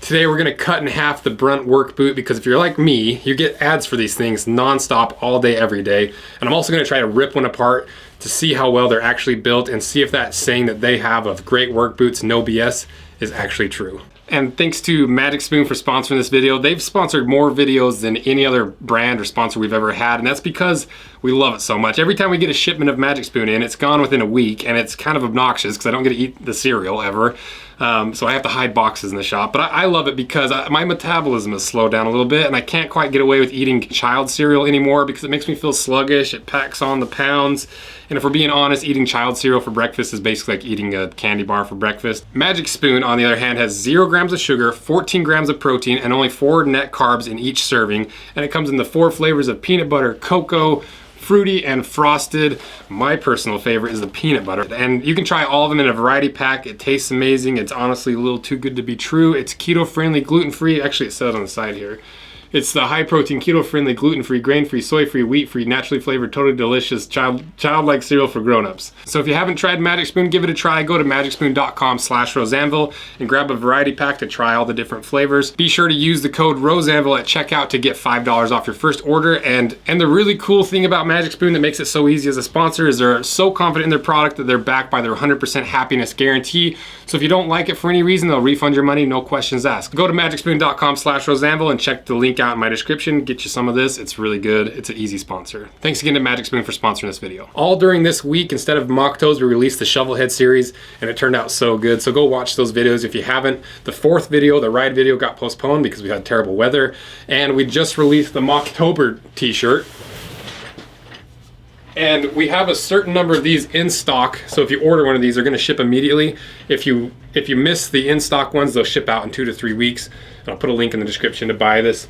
Today we're gonna cut in half the Brunt Work Boot because if you're like me, you get ads for these things non-stop all day, every day. And I'm also gonna try to rip one apart to see how well they're actually built and see if that saying that they have of great work boots, no BS, is actually true. And thanks to Magic Spoon for sponsoring this video. They've sponsored more videos than any other brand or sponsor we've ever had, and that's because we love it so much. Every time we get a shipment of Magic Spoon in, it's gone within a week, and it's kind of obnoxious because I don't get to eat the cereal ever. So I have to hide boxes in the shop, but I love it because my metabolism has slowed down a little bit and I can't quite get away with eating child cereal anymore because it makes me feel sluggish, it packs on the pounds, and if we're being honest, eating child cereal for breakfast is basically like eating a candy bar for breakfast. Magic Spoon, on the other hand, has 0 grams of sugar, 14 grams of protein, and only 4 net carbs in each serving, and it comes in the 4 flavors of peanut butter, cocoa, fruity, and frosted. My personal favorite is the peanut butter. And you can try all of them in a variety pack. It tastes amazing. It's honestly a little too good to be true. It's keto friendly, gluten free. Actually, it says on the side here. It's the high protein, keto friendly, gluten free, grain free, soy free, wheat free, naturally flavored, totally delicious, childlike cereal for grown-ups. So if you haven't tried Magic Spoon, give it a try. Go to magicspoon.com/roseanvil and grab a variety pack to try all the different flavors. Be sure to use the code roseanvil at checkout to get $5 off your first order. And the really cool thing about Magic Spoon that makes it so easy as a sponsor is they're so confident in their product that they're backed by their 100% happiness guarantee. So if you don't like it for any reason, they'll refund your money, no questions asked. Go to magicspoon.com/roseanvil and check the link out in my description. Get you some of this. It's really good. It's an easy sponsor. Thanks again to Magic Spoon for sponsoring this video. All during this week, instead of mock toes, we released the Shovelhead series, and it turned out so good. So go watch those videos if you haven't. The 4th video, the ride video, got postponed because we had terrible weather, and we just released the Mocktober t-shirt. And we have a certain number of these in stock, so if you order one of these, they're gonna ship immediately. If you miss the in-stock ones, they'll ship out in 2 to 3 weeks. And I'll put a link in the description to buy this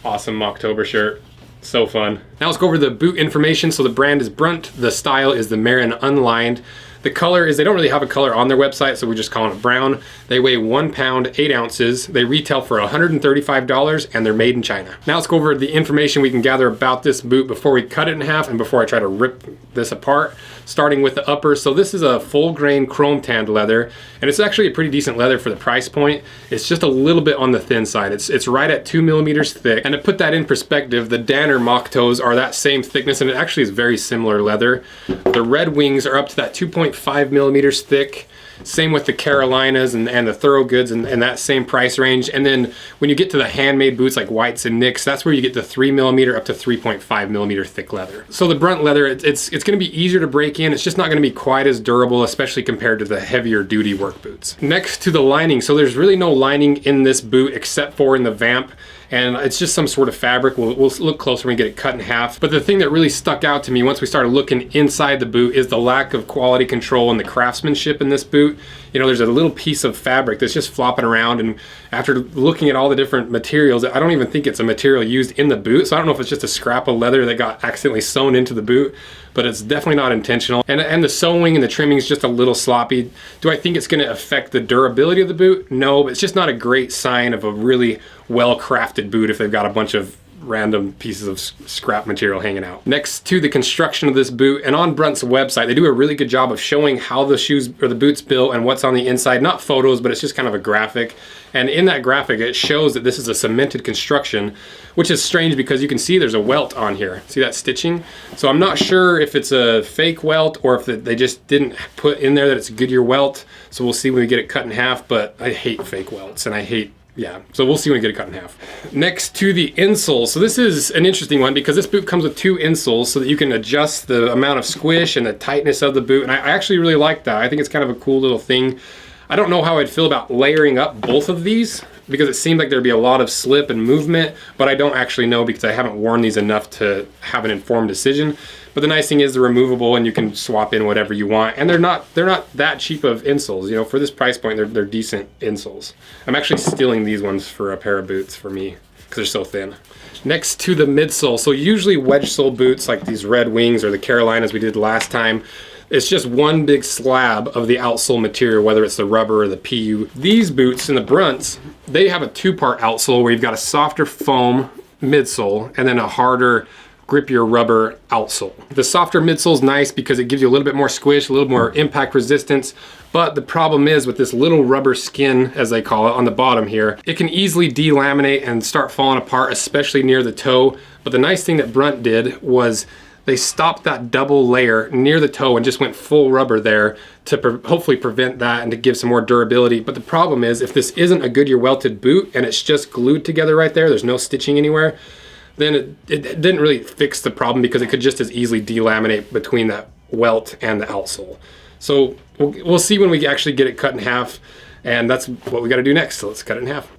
awesome Mocktober shirt. So fun. Now let's go over the boot information. So the brand is Brunt, the style is the Marin Unlined. The color is, they don't really have a color on their website, so we're just calling it brown. They weigh 1 pound, 8 ounces. They retail for $135 and they're made in China. Now let's go over the information we can gather about this boot before we cut it in half and before I try to rip this apart. Starting with the upper. So this is a full grain chrome tanned leather, and it's actually a pretty decent leather for the price point. It's just a little bit on the thin side. It's right at 2 millimeters thick. And to put that in perspective, the Danner mock toes are that same thickness, and it actually is very similar leather. The Red Wings are up to that 2.5 millimeters thick. Same with the Carolinas and the Thorogoods and that same price range. And then when you get to the handmade boots like Whites and Nicks, that's where you get the 3 millimeter up to 3.5 millimeter thick leather. So the Brunt leather, it's gonna be easier to break in. It's just not gonna be quite as durable, especially compared to the heavier duty work boots. Next to the lining, so there's really no lining in this boot except for in the vamp. And it's just some sort of fabric. We'll look closer when we get it cut in half. But the thing that really stuck out to me once we started looking inside the boot is the lack of quality control and the craftsmanship in this boot. You know, there's a little piece of fabric that's just flopping around, and after looking at all the different materials, I don't even think it's a material used in the boot, so I don't know if it's just a scrap of leather that got accidentally sewn into the boot, but it's definitely not intentional. And the sewing and the trimming is just a little sloppy. Do I think it's gonna affect the durability of the boot? No, but it's just not a great sign of a really well-crafted boot if they've got a bunch of random pieces of scrap material hanging out. Next to the construction of this boot, and on Brunt's website, they do a really good job of showing how the shoes or the boot's built and what's on the inside. Not photos, but it's just kind of a graphic. And in that graphic, it shows that this is a cemented construction, which is strange because you can see there's a welt on here. See that stitching? So I'm not sure if it's a fake welt or if they just didn't put in there that it's a Goodyear welt. So we'll see when we get it cut in half, but I hate fake welts and I hate, yeah, so we'll see when we get it cut in half. Next to the insole. So this is an interesting one because this boot comes with 2 insoles so that you can adjust the amount of squish and the tightness of the boot. And I actually really like that. I think it's kind of a cool little thing. I don't know how I'd feel about layering up both of these because it seemed like there'd be a lot of slip and movement, but I don't actually know because I haven't worn these enough to have an informed decision. But the nice thing is they're removable and you can swap in whatever you want, and they're not that cheap of insoles. You know, for this price point, they're decent insoles. I'm actually stealing these ones for a pair of boots for me because they're so thin. Next to the midsole, so usually wedge sole boots like these Red Wings or the Carolinas we did last time, it's just one big slab of the outsole material, whether it's the rubber or the PU. These boots in the Brunts, they have a 2-part outsole where you've got a softer foam midsole and then a harder grippier rubber outsole. The softer midsole is nice because it gives you a little bit more squish, a little more impact resistance, but the problem is with this little rubber skin, as they call it, on the bottom here, it can easily delaminate and start falling apart, especially near the toe. But the nice thing that Brunt did was they stopped that double layer near the toe and just went full rubber there to hopefully prevent that and to give some more durability. But the problem is, if this isn't a Goodyear welted boot and it's just glued together right there, there's no stitching anywhere, then it didn't really fix the problem because it could just as easily delaminate between that welt and the outsole. So we'll see when we actually get it cut in half, and that's what we got to do next. So let's cut it in half.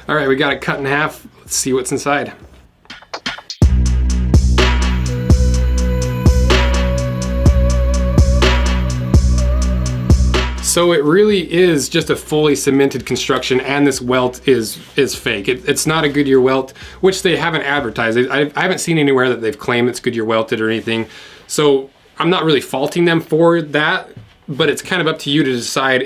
All right, we got it cut in half. Let's see what's inside. So it really is just a fully cemented construction, and this welt is fake. It's not a Goodyear welt, which they haven't advertised. I haven't seen anywhere that they've claimed it's Goodyear welted or anything. So I'm not really faulting them for that, but it's kind of up to you to decide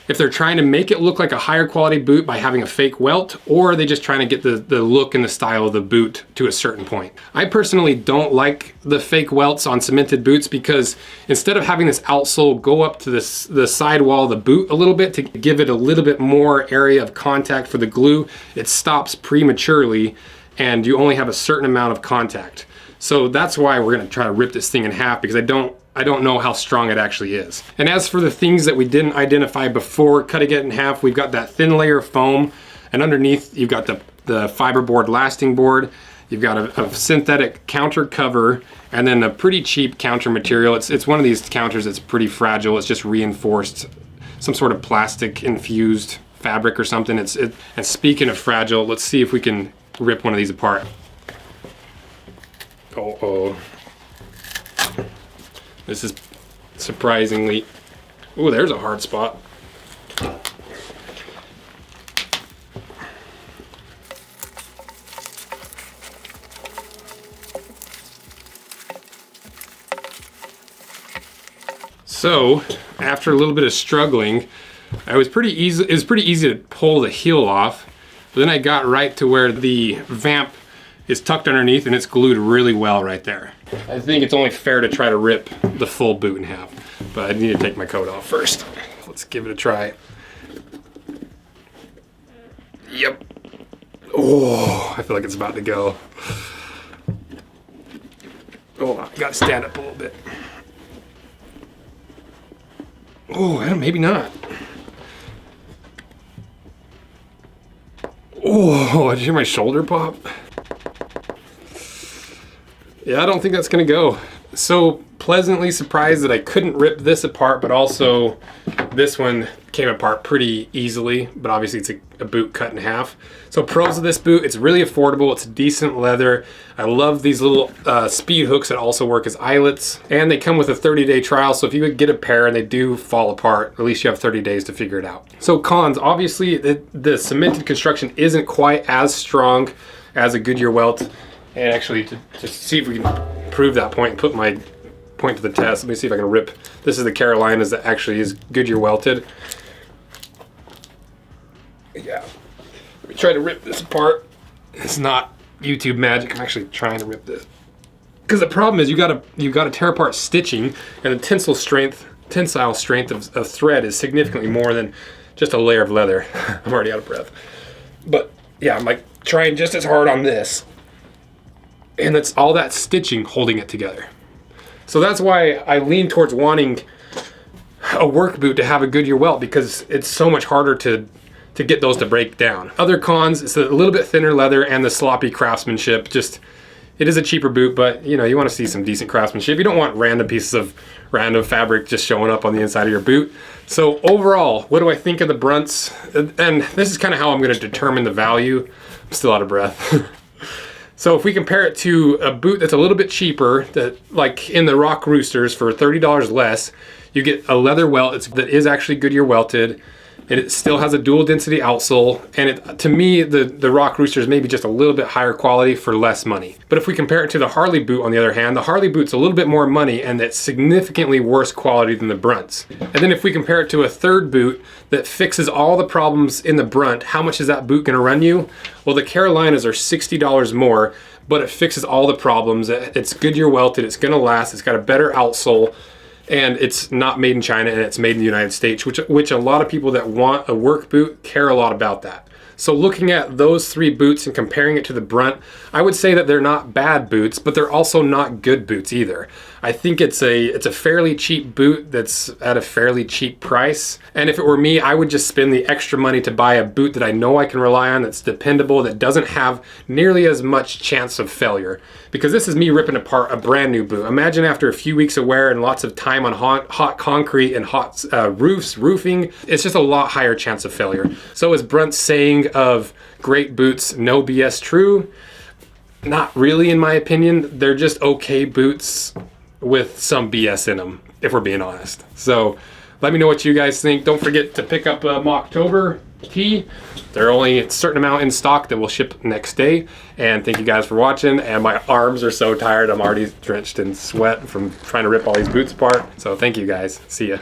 if they're trying to make it look like a higher quality boot by having a fake welt, or are they just trying to get the look and the style of the boot to a certain point. I personally don't like the fake welts on cemented boots because instead of having this outsole go up to the sidewall of the boot a little bit to give it a little bit more area of contact for the glue, it stops prematurely and you only have a certain amount of contact. So that's why we're gonna try to rip this thing in half, because I don't know how strong it actually is. And as for the things that we didn't identify before cutting it in half, we've got that thin layer of foam, and underneath you've got the fiberboard lasting board, you've got a synthetic counter cover, and then a pretty cheap counter material. It's one of these counters that's pretty fragile. It's just reinforced, some sort of plastic infused fabric or something. And speaking of fragile, let's see if we can rip one of these apart. Uh-oh. This is surprisingly, ooh, there's a hard spot. So, after a little bit of struggling, it was pretty easy to pull the heel off, but then I got right to where the vamp is tucked underneath and it's glued really well right there. I think it's only fair to try to rip the full boot in half, but I need to take my coat off first. Let's give it a try. Yep. Oh, I feel like it's about to go. Oh, I gotta stand up a little bit. Oh, maybe not. Oh, did you hear my shoulder pop? Yeah, I don't think that's gonna go. So pleasantly surprised that I couldn't rip this apart, but also this one came apart pretty easily, but obviously it's a boot cut in half. So pros of this boot, it's really affordable, it's decent leather. I love these little speed hooks that also work as eyelets, and they come with a 30-day trial, so if you get a pair and they do fall apart, at least you have 30 days to figure it out. So cons, obviously the cemented construction isn't quite as strong as a Goodyear welt. And actually, to see if we can prove that point, put my point to the test. Let me see if I can rip. This is the Carolinas that actually is Goodyear welted. Yeah. Let me try to rip this apart. It's not YouTube magic. I'm actually trying to rip this. Because the problem is you gotta tear apart stitching, and the tensile strength of thread is significantly more than just a layer of leather. I'm already out of breath. But yeah, I'm like trying just as hard on this. And it's all that stitching holding it together. So that's why I lean towards wanting a work boot to have a Goodyear welt, because it's so much harder to get those to break down. Other cons, it's a little bit thinner leather and the sloppy craftsmanship. Just, it is a cheaper boot, but you know, you want to see some decent craftsmanship. You don't want random pieces of random fabric just showing up on the inside of your boot. So overall, what do I think of the Brunts? And this is kind of how I'm going to determine the value. I'm still out of breath. So if we compare it to a boot that's a little bit cheaper, that like in the Rock Roosters for $30 less, you get a leather welt that is actually Goodyear welted. It still has a dual density outsole, and to me, the Rock Rooster is maybe just a little bit higher quality for less money. But if we compare it to the Harley boot, on the other hand, the Harley boot's a little bit more money, and it's significantly worse quality than the Brunts. And then if we compare it to a third boot that fixes all the problems in the Brunt, how much is that boot gonna run you? Well, the Carolinas are $60 more, but it fixes all the problems. It's Goodyear welted, it's gonna last, it's got a better outsole, and it's not made in China, and it's made in the United States, which a lot of people that want a work boot care a lot about that. So looking at those three boots and comparing it to the Brunt, I would say that they're not bad boots, but they're also not good boots either. I think it's a fairly cheap boot that's at a fairly cheap price. And if it were me, I would just spend the extra money to buy a boot that I know I can rely on, that's dependable, that doesn't have nearly as much chance of failure. Because this is me ripping apart a brand new boot. Imagine after a few weeks of wear and lots of time on hot concrete and hot roofing, it's just a lot higher chance of failure. So is Brunt's saying of great boots, no BS true? Not really, in my opinion. They're just okay boots with some BS in them, if we're being honest. So let me know what you guys think. Don't forget to pick up Mocktober tee. There are only a certain amount in stock that will ship next day. And thank you guys for watching. And my arms are so tired. I'm already drenched in sweat from trying to rip all these boots apart. So thank you guys. See ya.